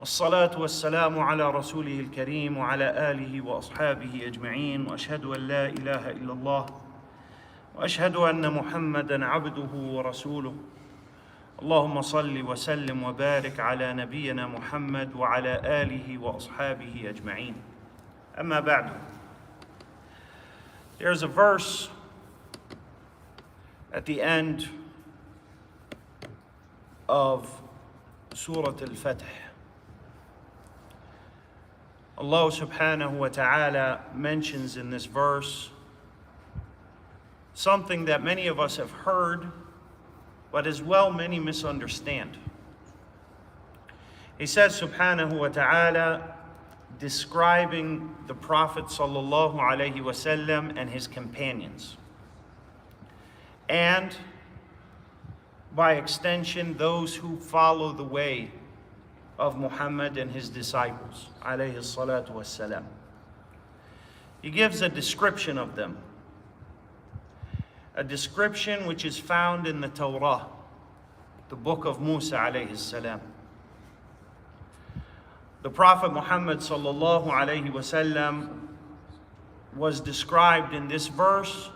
والصلاة والسلام على رسوله الكريم وعلى آله وأصحابه أجمعين وأشهد أن لا إله إلا الله وأشهد أن محمدا عبده ورسوله اللهم صل وسلم وبارك على نبينا محمد وعلى آله وأصحابه أجمعين أما بعد. There's a verse at the end of Surah Al-Fatih. Allah subhanahu wa ta'ala mentions in this verse something that many of us have heard, but as well many misunderstand. He says subhanahu wa ta'ala, describing the Prophet sallallahu alaihi wasallam and his companions, and by extension those who follow the way of Muhammad and his disciples, alayhi salatu wassalam. He gives a description of them, a description which is found in the Torah, the book of Musa alayhi salam. The Prophet Muhammad sallallahu alayhi wasallam was described in this verse,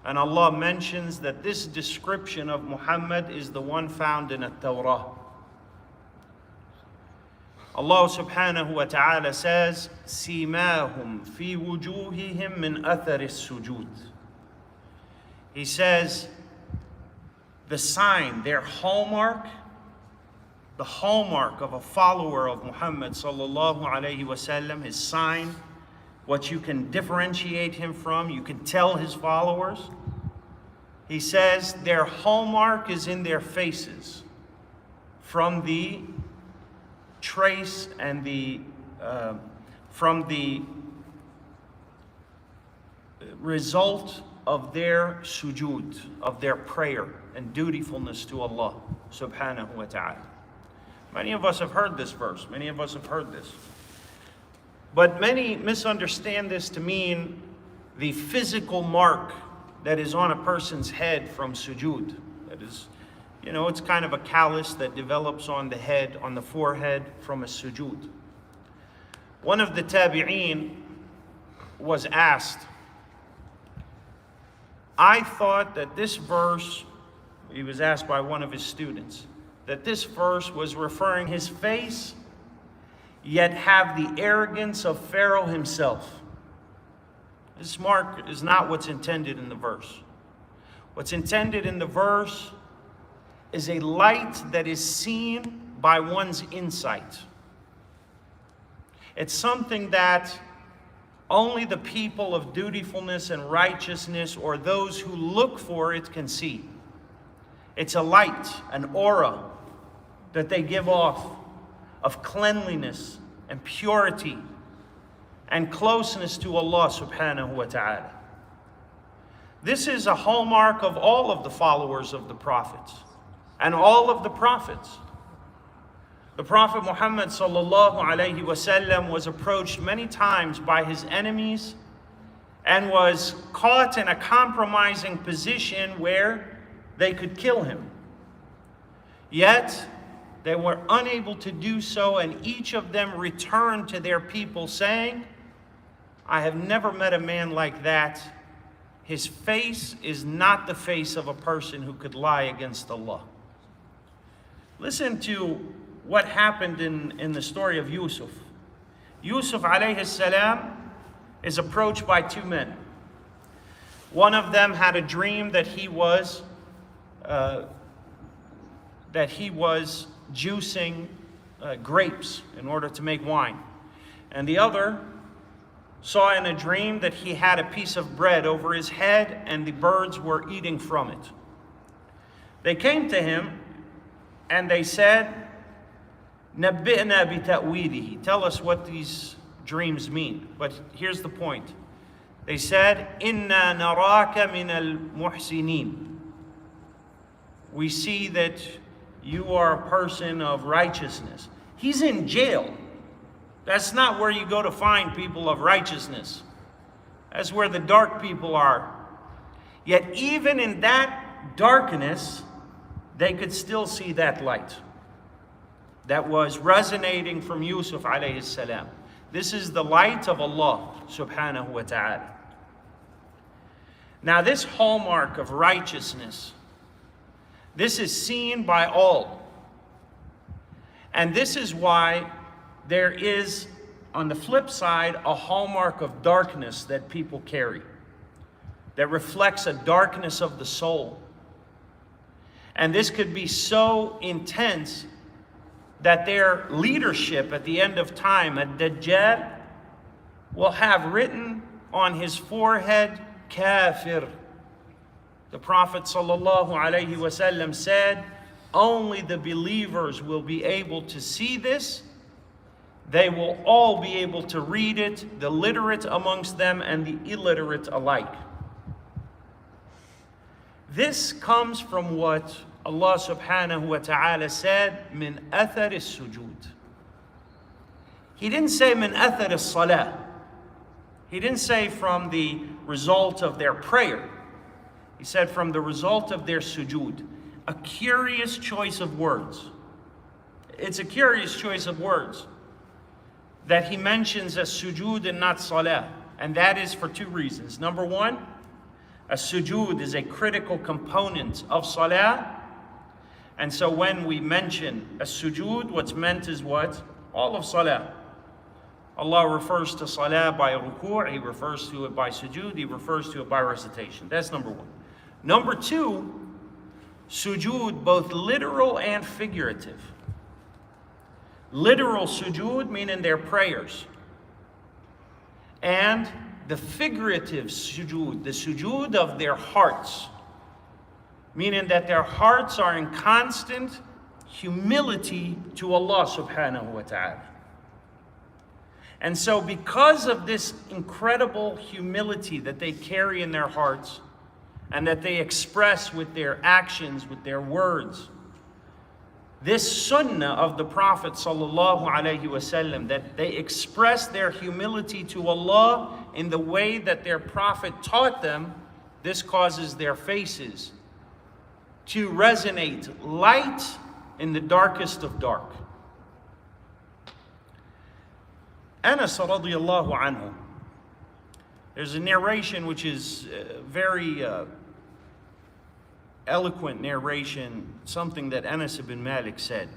and Allah mentions that this description of Muhammad is the one found in the Torah. Allah subhanahu wa ta'ala says, سِيمَاهُمْ فِي وُجُوهِهِمْ مِنْ أَثَرِ السُّجُودِ. He says, the sign, their hallmark, the hallmark of a follower of Muhammad sallallahu alayhi wasallam, his sign, what you can differentiate him from, you can tell his followers. He says their hallmark is in their faces, from the trace and from the result of their sujood, of their prayer and dutifulness to Allah subhanahu wa ta'ala. Many of us have heard this verse, many of us have heard this. But many misunderstand this to mean the physical mark that is on a person's head from sujood. That is, it's kind of a callus that develops on the head, on the forehead from a sujood. One of the tabi'een was asked, I thought that this verse, he was asked by one of his students, that this verse was referring his face, yet have the arrogance of Pharaoh himself. This mark is not what's intended in the verse. What's intended in the verse is a light that is seen by one's insight. It's something that only the people of dutifulness and righteousness, or those who look for it, can see. It's a light, an aura that they give off of cleanliness and purity and closeness to Allah subhanahu wa ta'ala. This is a hallmark of all of the followers of the prophets and all of the prophets. The Prophet Muhammad sallallahu alayhi wasallam was approached many times by his enemies and was caught in a compromising position where they could kill him. Yet they were unable to do so, and each of them returned to their people saying, I have never met a man like that. His face is not the face of a person who could lie against Allah. Listen to what happened in the story of Yusuf. Yusuf alayhi salam is approached by two men. One of them had a dream that he was juicing grapes in order to make wine. And the other saw in a dream that he had a piece of bread over his head and the birds were eating from it. They came to him and they said, Nabbi'na bita'weedihi. Tell us what these dreams mean. But here's the point. They said, Inna naraka min al-muhsinin. We see that you are a person of righteousness. He's in jail. That's not where you go to find people of righteousness. That's where the dark people are. Yet even in that darkness, they could still see that light. that was resonating from Yusuf alayhi salam. This is the light of Allah subhanahu wa ta'ala. Now this hallmark of righteousness, this is seen by all. And this is why there is, on the flip side, a hallmark of darkness that people carry, that reflects a darkness of the soul. And this could be so intense that their leadership at the end of time, Ad-Dajjal, will have written on his forehead, Kafir. The Prophet ﷺ said, only the believers will be able to see this. They will all be able to read it, the literate amongst them and the illiterate alike. This comes from what Allah subhanahu wa ta'ala said, min athar as-sujood. He didn't say min athar as-salah. He didn't say from the result of their prayer. He said from the result of their sujood. A curious choice of words. It's a curious choice of words that he mentions as sujood and not salah. And that is for two reasons. Number one, a sujood is a critical component of salah. And so when we mention a sujood, what's meant is what? All of salah. Allah refers to salah by ruku', He refers to it by sujood, He refers to it by recitation. That's number one. Number two, sujood, both literal and figurative. Literal sujood, meaning their prayers. And the figurative sujood, the sujood of their hearts. Meaning that their hearts are in constant humility to Allah subhanahu wa ta'ala. And so because of this incredible humility that they carry in their hearts and that they express with their actions, with their words, this sunnah of the Prophet sallallahu alaihi wasallam, that they express their humility to Allah in the way that their Prophet taught them, this causes their faces to resonate light in the darkest of dark. Anas radiyallahu anhu, there's a narration which is very eloquent narration, something that Anas ibn Malik said.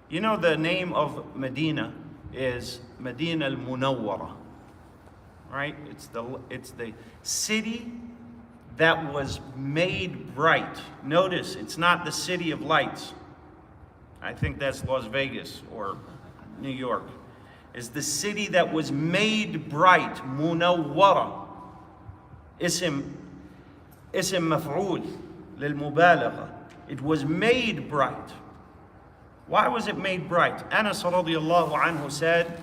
You know, the name of Medina is Medina al-Munawwara, right? It's the city that was made bright. Notice, it's not the city of lights. I think that's Las Vegas or New York. It's the city that was made bright. Munawwara. Ism maf'ul lil mubalagha. It was made bright. Why was it made bright? Anas radiyallahu anhu said,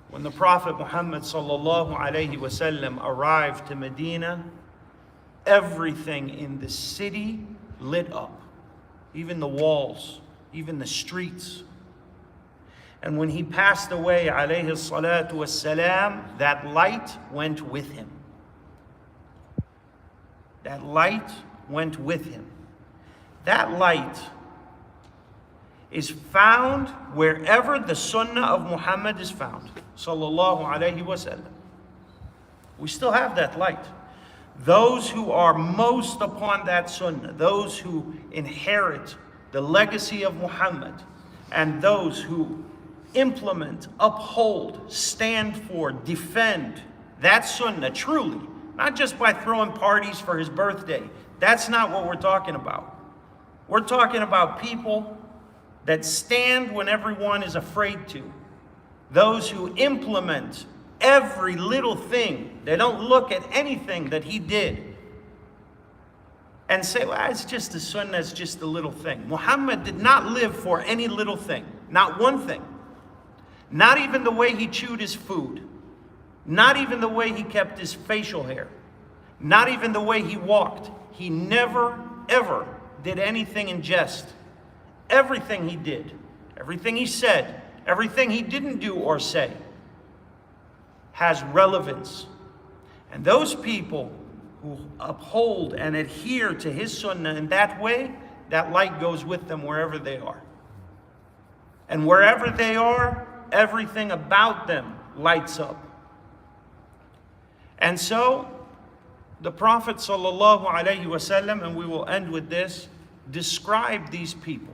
when the Prophet Muhammad sallallahu alayhi wasallam arrived to Medina, everything in the city lit up. Even the walls, even the streets. And when he passed away, alayhi salatu wassalam, that light went with him. That light went with him. That light is found wherever the sunnah of Muhammad is found, sallallahu alayhi wasallam. We still have that light. Those who are most upon that sunnah, those who inherit the legacy of Muhammad, and those who implement, uphold, stand for, defend that sunnah truly, not just by throwing parties for his birthday. That's not what we're talking about. We're talking about people that stand when everyone is afraid to. Those who implement every little thing. They don't look at anything that he did and say, well, it's just a sunnah, it's just a little thing. Muhammad did not live for any little thing. Not one thing. Not even the way he chewed his food. Not even the way he kept his facial hair. Not even the way he walked. He never, ever did anything in jest. Everything he did, everything he said, everything he didn't do or say has relevance. And those people who uphold and adhere to his sunnah in that way, that light goes with them wherever they are. And wherever they are, everything about them lights up. And so, the Prophet ﷺ, and we will end with this, described these people.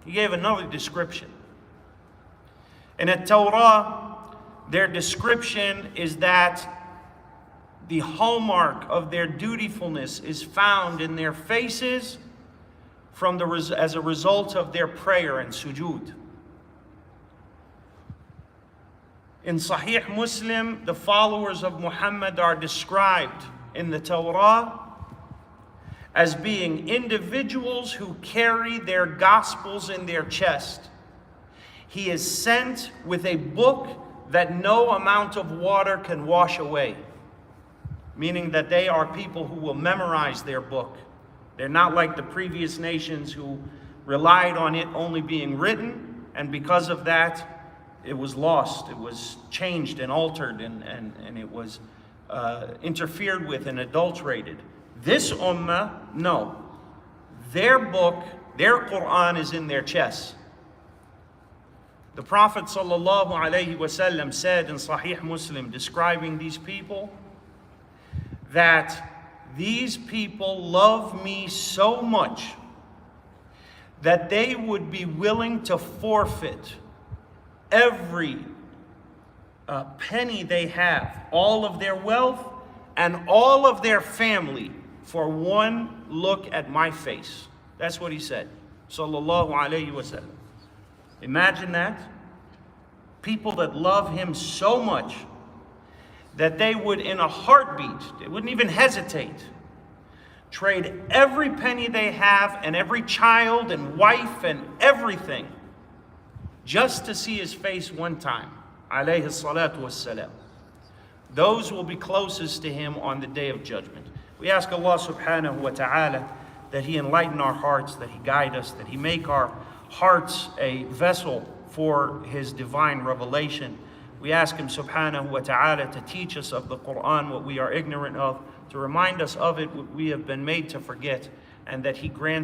He gave another description. In the Torah, their description is that the hallmark of their dutifulness is found in their faces as a result of their prayer and sujood. In Sahih Muslim, the followers of Muhammad are described in the Torah as being individuals who carry their gospels in their chest. He is sent with a book that no amount of water can wash away, meaning that they are people who will memorize their book. They're not like the previous nations who relied on it only being written, and because of that, it was lost, it was changed and altered, and it was interfered with and adulterated. This ummah, no. Their book, their Quran is in their chests. The Prophet ﷺ said in Sahih Muslim, describing these people, that these people love me so much that they would be willing to forfeit every penny they have, all of their wealth and all of their family, for one look at my face. That's what he said, sallallahu alayhi wa sallam. Imagine that. People that love him so much that they would, in a heartbeat, they wouldn't even hesitate, trade every penny they have and every child and wife and everything just to see his face one time, alayhi salatu wassalam. Those will be closest to him on the day of judgment. We ask Allah subhanahu wa ta'ala that he enlighten our hearts, that he guide us, that he make our hearts a vessel for his divine revelation. We ask him subhanahu wa ta'ala to teach us of the Quran what we are ignorant of, to remind us of it what we have been made to forget, and that he grant